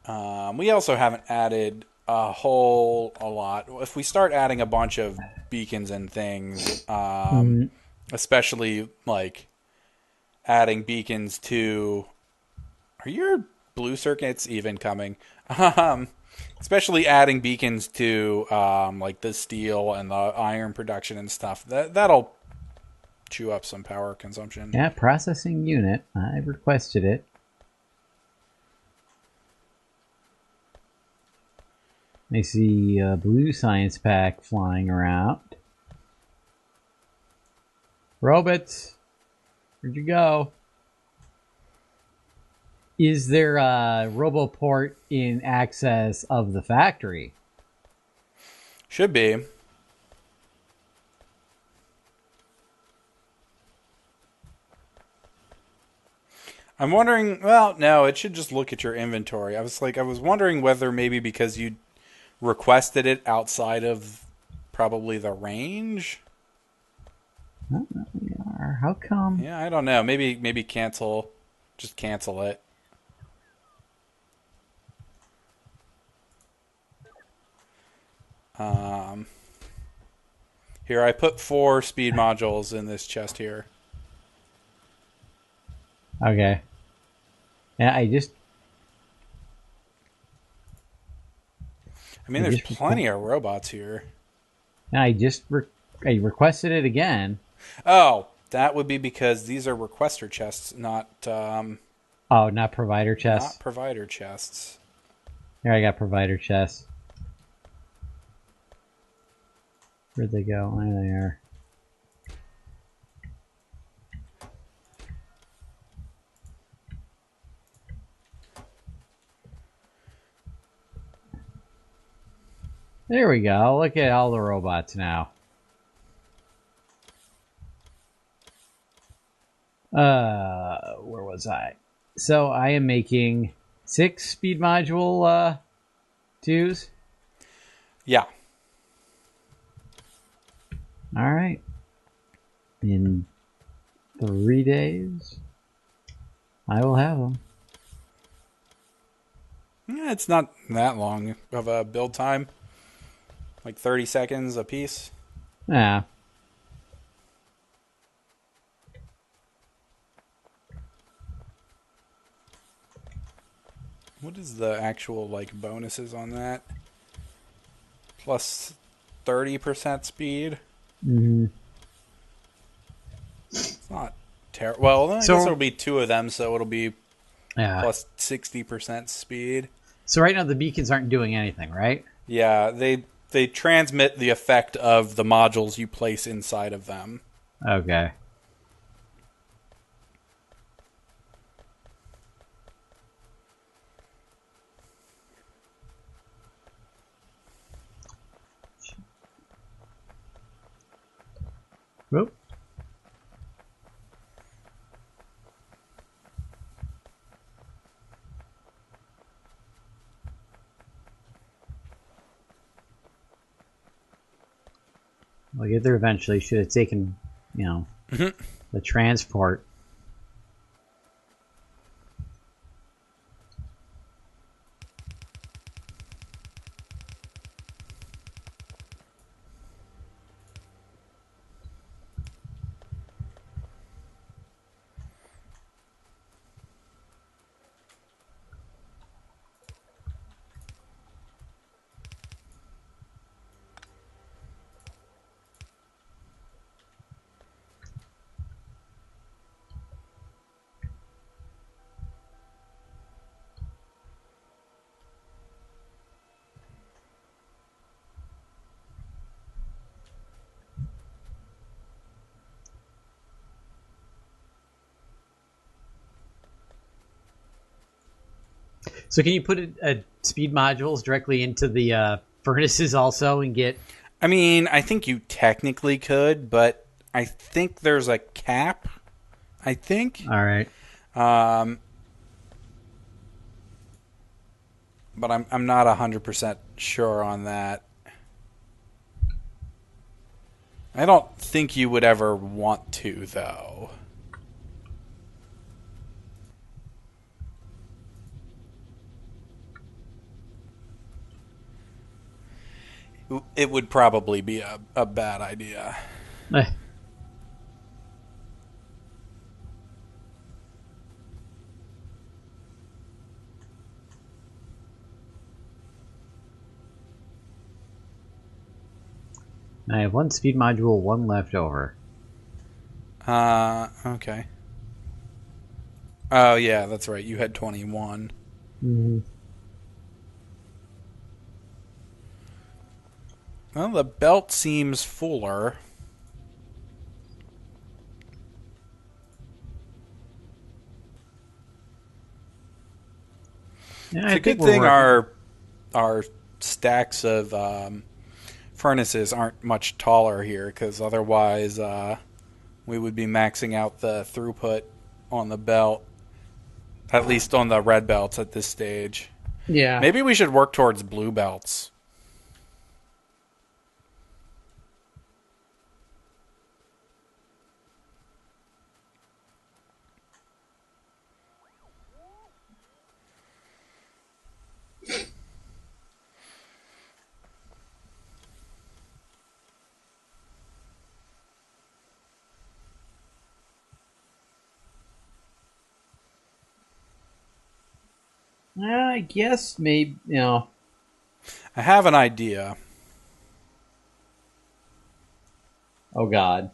We also haven't added a lot. If we start adding a bunch of beacons and things, Mhm. especially like adding beacons to, are your blue circuits even coming? Um, especially adding beacons to like the steel and the iron production and stuff. That'll chew up some power consumption. Yeah, processing unit. I requested it. I see a blue science pack flying around. Robots, where'd you go? Is there a roboport in access of the factory? Should be. I'm wondering. Well, no, it should just look at your inventory. I was wondering whether maybe because you requested it outside of probably the range. Oh, we are. How come? Yeah, I don't know. Maybe cancel. Just cancel it. Um, Here I put 4 speed modules in this chest here. Okay. Yeah, I mean, I there's just plenty of robots here. I just I requested it again. Oh, that would be because these are requester chests, Oh, not provider not chests. provider chests. Here, I got provider chests. Where'd they go? There they are. There we go. Look at all the robots now. Where was I? So I am making 6 speed module twos. Yeah, All right. In 3 days, I will have them. yeah, it's not that long of a build time. Like 30 seconds a piece. Yeah. What is the actual like bonuses on that? Plus 30% speed. Mm-hmm. It's not terrible. Well, I guess So there'll be 2 of them, so it'll be yeah. plus 60% speed. So right now the beacons aren't doing anything, right? Yeah, they transmit the effect of the modules you place inside of them. Okay. Whoop. We'll get there eventually. Should have taken, you know, the transport. So can you put speed modules directly into the furnaces also and get? I mean, I think you technically could, but I think there's a cap. I think. All right. Um, but I'm not 100% sure on that. I don't think you would ever want to, though. it would probably be a bad idea. Eh. I have one speed module, one left over. Okay. Oh, yeah, that's right. You had 21. Mm-hmm. Well, the belt seems fuller. Yeah, It's I a think good we're thing working. our stacks of furnaces aren't much taller here, because otherwise we would be maxing out the throughput on the belt, at least on the red belts at this stage. Yeah. Maybe we should work towards blue belts. I guess maybe, you know. I have an idea. Oh, God.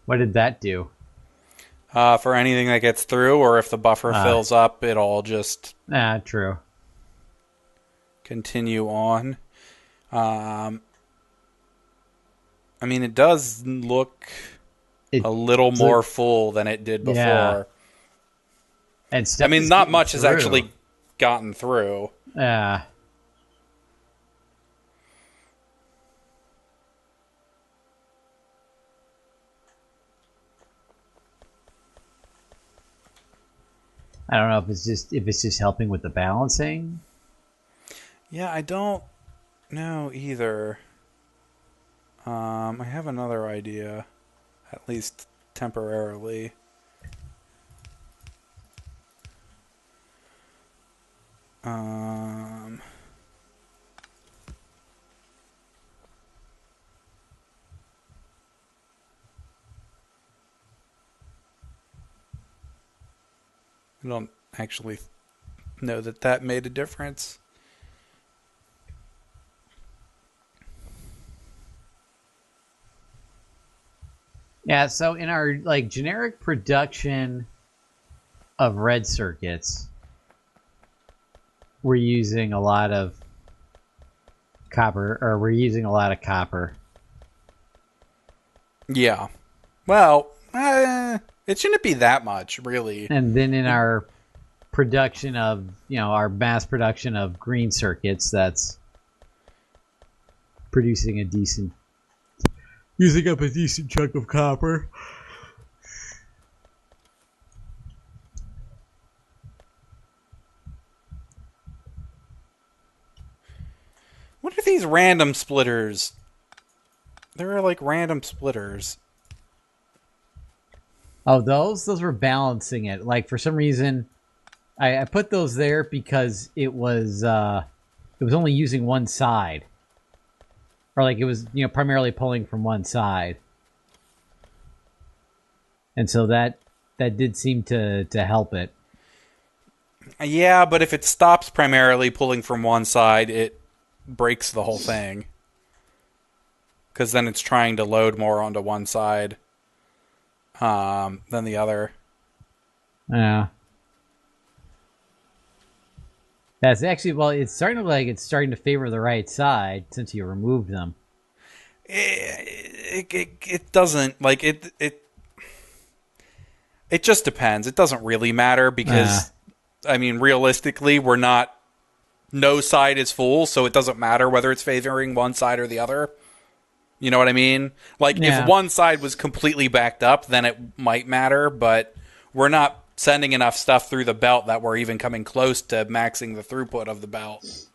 What did that do? For anything that gets through, or if the buffer fills up, it'll just True. continue on. I mean, it does look It, a little so, more full than it did yeah. before. And I stuff mean, is not getting much has through. actually gotten through. Yeah. I don't know if it's just helping with the balancing. Yeah, I don't know either. I have another idea, at least temporarily. Um, I don't actually know that that made a difference. Yeah, so in our like generic production of red circuits, we're using a lot of copper, or we're using a lot of copper. Yeah. Well, it shouldn't be that much, really. And then in our production of, our mass production of green circuits, that's producing a decent, using up a decent chunk of copper. What are these random splitters? There are like random splitters. Oh, those were balancing it. Like for some reason, I put those there because it was only using one side, or like it was primarily pulling from one side, and so that did seem to help it. Yeah, but if it stops primarily pulling from one side, it breaks the whole thing. Because then it's trying to load more onto one side than the other. Yeah. That's actually, well, it's starting to it's starting to favor the right side since you removed them. It doesn't like it just depends. It doesn't really matter because I mean realistically no side is full, so it doesn't matter whether it's favoring one side or the other. You know what I mean? Like if Yeah. one side was completely backed up, then it might matter, but we're not sending enough stuff through the belt that we're even coming close to maxing the throughput of the belt.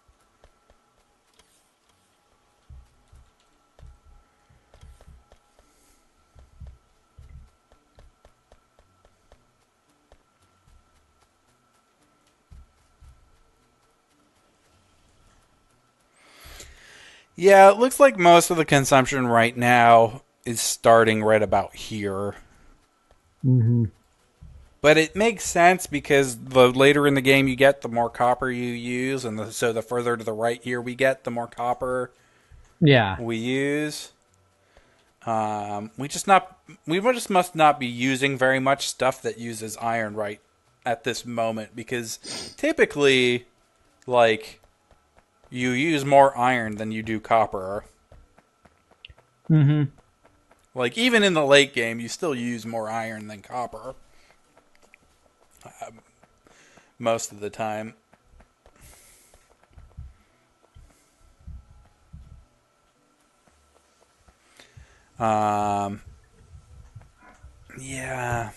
Yeah, it looks like most of the consumption right now is starting right about here. Mm-hmm. But it makes sense because the later in the game you get, the more copper you use, and so the further to the right here we get, the more copper Yeah. we use. We just must not be using very much stuff that uses iron right at this moment, because typically, like, you use more iron than you do copper. Mm-hmm. Like, even in the late game, you still use more iron than copper most of the time. Um, yeah.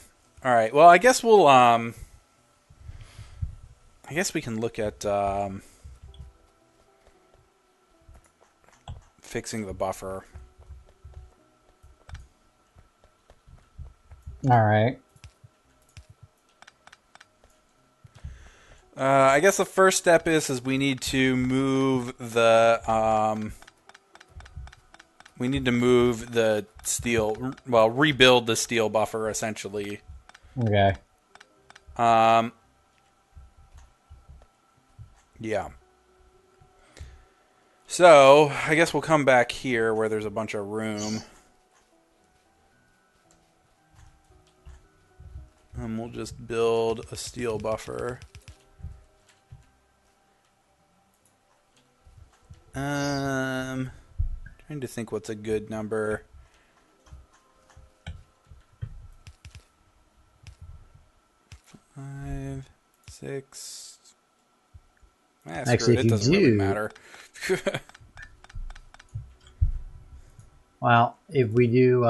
All right. Well, I guess we'll I guess we can look at fixing the buffer. All right. I guess the first step is we need to move the steel. Well, rebuild the steel buffer essentially. Okay. Um, yeah. So I guess we'll come back here where there's a bunch of room, and we'll just build a steel buffer. Trying to think what's a good number. Five, six. Screw Actually, it. if It you doesn't really do, matter. well, if we do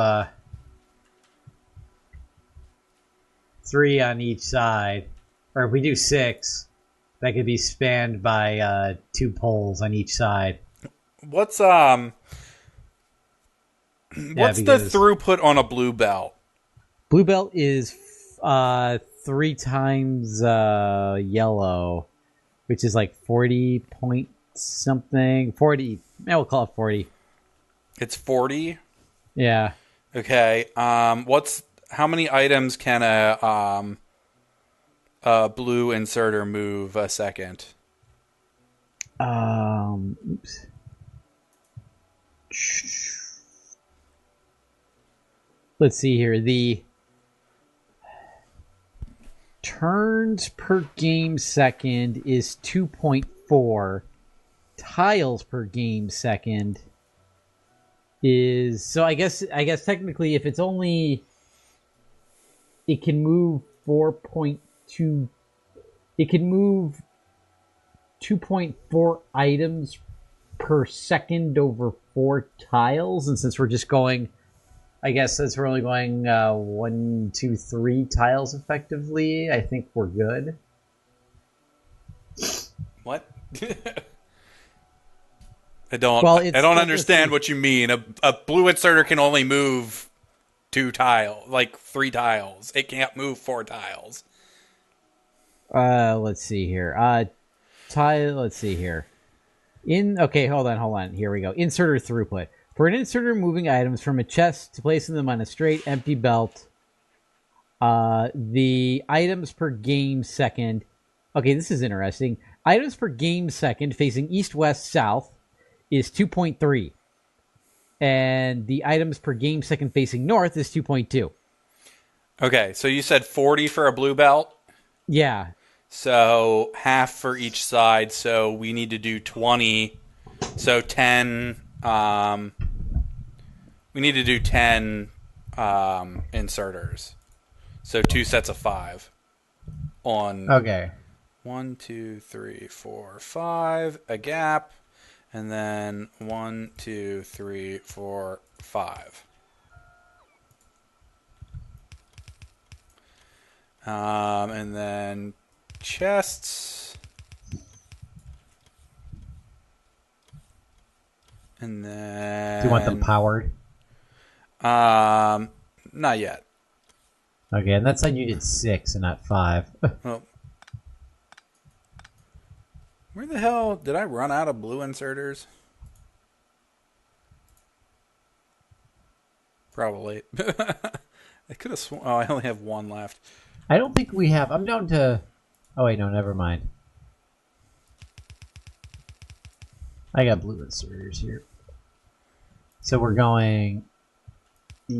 3 on each side, or if we do 6, that could be spanned by 2 poles on each side. What's Yeah, what's the because throughput on a blue belt? blue belt is 3 times yellow, which is like 40 point something. 40. Yeah, we'll call it 40. It's 40. Yeah. Okay. How many items can a blue inserter move a second? Oops. Let's see here. The turns per game second is 2.4. Tiles per game second is, so I guess technically if it's only, it can move 4.2, it can move 2.4 items per second over 4 tiles, and since we're just going, I guess since we're only going 1, 2, 3 tiles effectively, I think we're good. What? I don't. Well, I it's, don't let's understand see. what you mean. A blue inserter can only move 3 tiles. It can't move 4 tiles. Let's see here. Let's see here. Okay, hold on. Here we go. Inserter throughput. For an inserter moving items from a chest to placing them on a straight empty belt, the items per game second. Okay, this is interesting. Items per game second facing east, west, south is 2.3. And the items per game second facing north is 2.2. Okay, so you said 40 for a blue belt? Yeah. So half for each side. So we need to do 20. So 10. We need to do 10 inserters. So 2 sets of 5 on Okay. 1, 2, 3, 4, 5. A gap, and then 1, 2, 3, 4, 5. And then chests. And then... Do you want them powered? Not yet. Okay, and that said you did 6 and not 5. Well, where the hell did I run out of blue inserters? Probably. I could have sworn. Oh, I only have one left. I don't think we have. I'm down to. Oh wait, no, never mind. I got blue inserters here. So we're going. I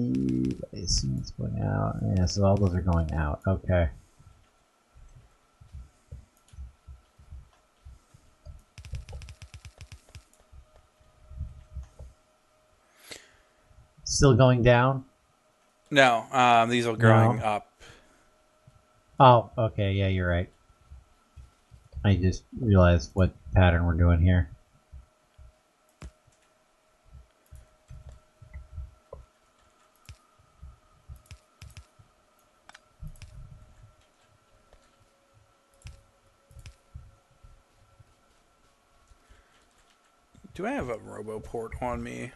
assume it's going out. Yeah, so all those are going out. Okay. Still going down? No, these are going up. Oh, okay. Yeah, you're right. I just realized what pattern we're doing here. Do I have a RoboPort on me?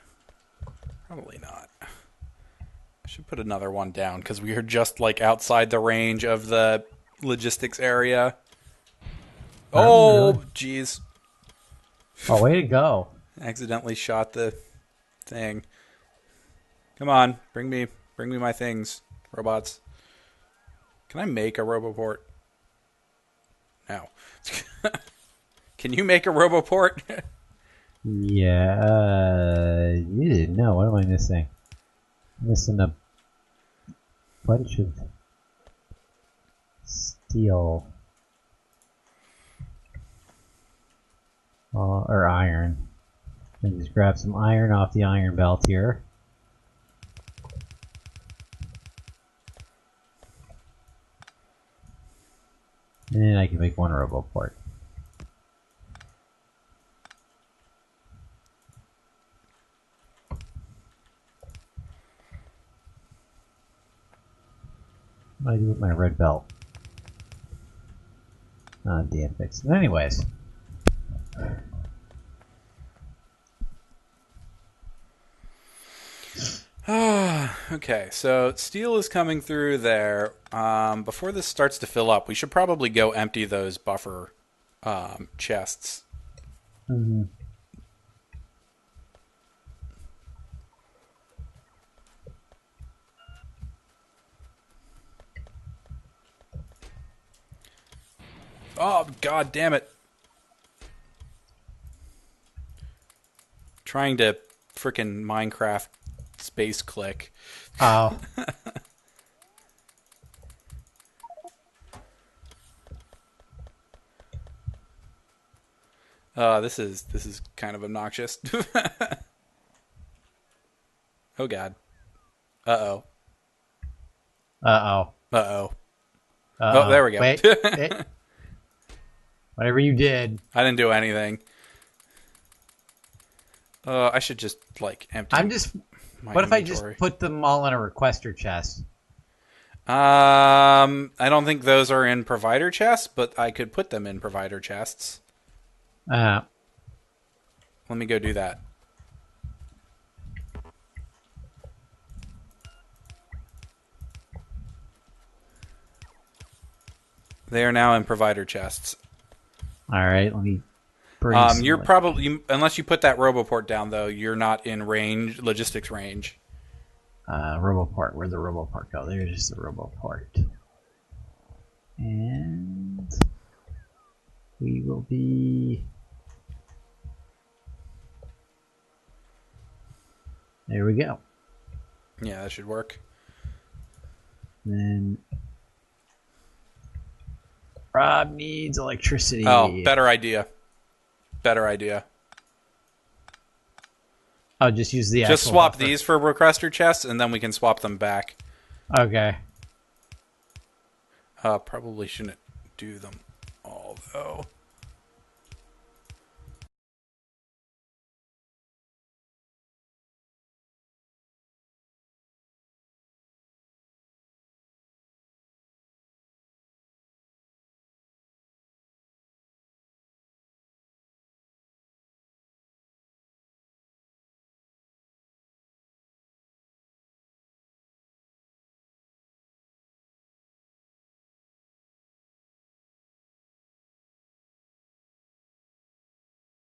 Probably not. I should put another one down because we are just like outside the range of the logistics area. Oh, jeez. Oh, way to go. Accidentally shot the thing. Come on, bring me my things, robots. Can I make a RoboPort? No. Can you make a RoboPort? Yeah, no, what am I missing? I'm missing a bunch of steel. Or iron. And just grab some iron off the iron belt here. And then I can make one RoboPort. What do I do with my red belt? Ah, damn fix. Anyways. Okay, so steel is coming through there. Before this starts to fill up, we should probably go empty those buffer chests. Mm-hmm. Oh, god damn it. Trying to frickin' Minecraft space click. Oh. This is kind of obnoxious. Oh god. Uh-oh. Uh-oh. Uh-oh. Uh-oh. Oh, there we go. Wait. Whatever you did. I didn't do anything. I should just, like, empty I'm just... my What if I inventory. just put them all in a requester chest? I don't think those are in provider chests, but I could put them in provider chests. Let me go do that. They are now in provider chests. All right, let me bring You're probably, unless you put that RoboPort down, though, you're not in range, logistics range. RoboPort. Where'd the RoboPort go? There's the RoboPort. And we will be... There we go. Yeah, that should work. Then Rob needs electricity. Oh, better idea. Better idea. Oh, just use the Just actual swap buffer. these for requester chests, and then we can swap them back. Okay. Probably shouldn't do them all, though.